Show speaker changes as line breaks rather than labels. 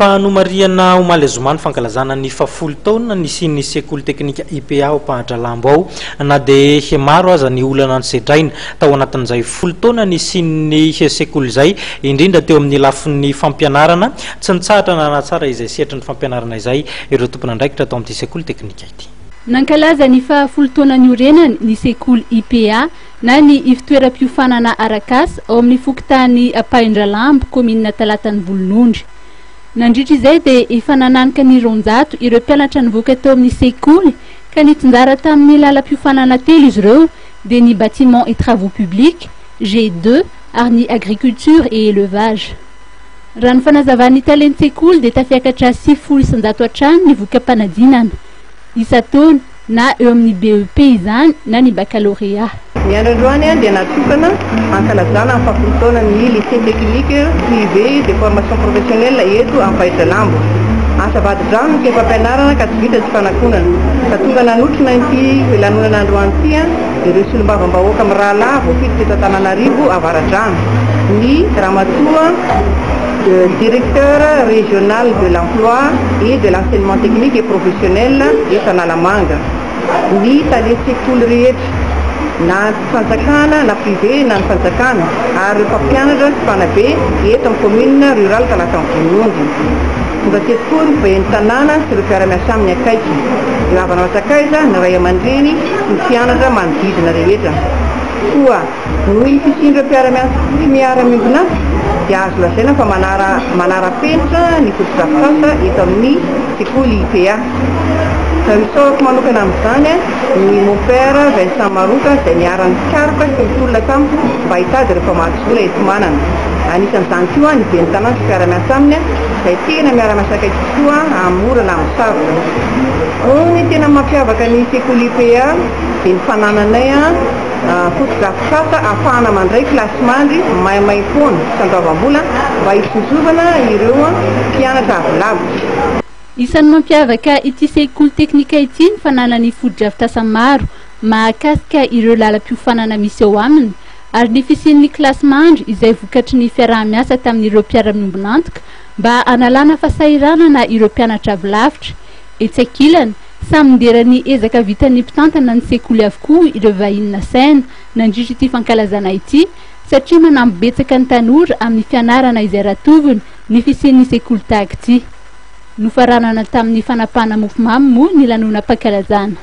Fanomariana Omalezomany fankalazana ny fafolo taona ny sekoly teknika IPA ao Ampahandralambo ao na de maro aza ny olana ansedraina tao anatin'izay folo taona ny sekoly izay indrindra teo amin'ny lafin'ny fampianarana tsy nitsahatra na tsara izay sehatry ny fampianarana izay ireo tompon'andraikitra tao amin'ity sekoly teknika ity.
Nankalaza ny fafolo taona ny orenany ny sekoly IPA na ny ifitoeram-piofanana Arakasa ao amin'ny fokontany Ampahandralambo komina Talatany Volonondry. Nandritra izay dia efa nananika ny 200 ireo mpianatra nivoaka tao amin'ny sekoly ka nitsinjara tamin'ny lalam-piofanana telo izy ireo dia ny bâtiment et travaux publics, G2 ary ny agriculture et élevage. Raha ny fanazavan'ny talen'ny sekoly dia tafiakatra 700 hatrany ny voka-panadinana isa-taona na eo amin'ny BEP izany na ny baccalauréat.
Ny androany dia natokana hankalazana amin'ny fafolo taona ny lycée technique privé de formation professionnelle eto Ampahandralambo. Asabady-drano ny fampianarana ka tsy vita tsy fanakonana. Ka tonga nanotrona ity lanonana androany ity ireo solombavambahoaka amin'ny rahalahy voafily teto Antananarivo Avaradrano. Ny ramatoa directeur régional de l'emploi et de l'enseignement technique et professionnel eto Analamanga. Ny tale sekoly rehetra na fanjakana na privé na ny fanjakana ary mpampianatra sy mpanabe eto amin'ny commune rurale Talatany Volonondry. Tonga teto koa ny vahen'ny tanàna sy ireo mpiara-miasa amin'ny akaiky. Ny havana Masakaiza ny ray aman-dreny sy ny mpianatra manodidina rehetra. Koa noho ny fisian'ireo mpiara-miasa sy miara-mimbona dia azo lazaina fa manara-penitra ny foto-drafitrasa eto amin'ny sekoly IPA. Isaoko manokana amin'izany ny mon père Vincent Maroka izay niarany karoka sy mitolona tamiko mba hitady ireo mpamakisola eto manana. Anisan'izany koa ny ben'ny tanàna sy mpiara-miasa aminy izay tena miara-miasa akaiky tokoa amin'ny orana amin'ny sarotra. Ny tena mampiavaka ny sekoly IPA dia ny fanananay foto-drafitrasa ahafahana mandray kilasy-mandry maimay foana sandoavam-bola mba hisonjovana ireo mpianatra avolavitra.
Isan'ny mampiavaka ity sekoly teknika ity ny fananany foto-drafitrasa maro mahakasika ireo lalam-piofanana misy eo aminy ary ny fisian'ny kilasy-mandry izay vokatry ny fiaraha-miasa tamin'ireo mpiara-miombonantoka mba analana fahasahiranana ireo mpianatra avolavitra. Etsy ankilany samy nderany ezaka vitan'ny mpitantana ny sekoly avokoa ireo vahinina saina nandritra ity fankalazana ity satria manambetsaka ny tanora amin'ny fianarana izay ratoviny ny fisian'ny sekoly tahaka ity. Nofaranana tamin'ny fanapahana mofomamy moa ny lanona-pankalazana.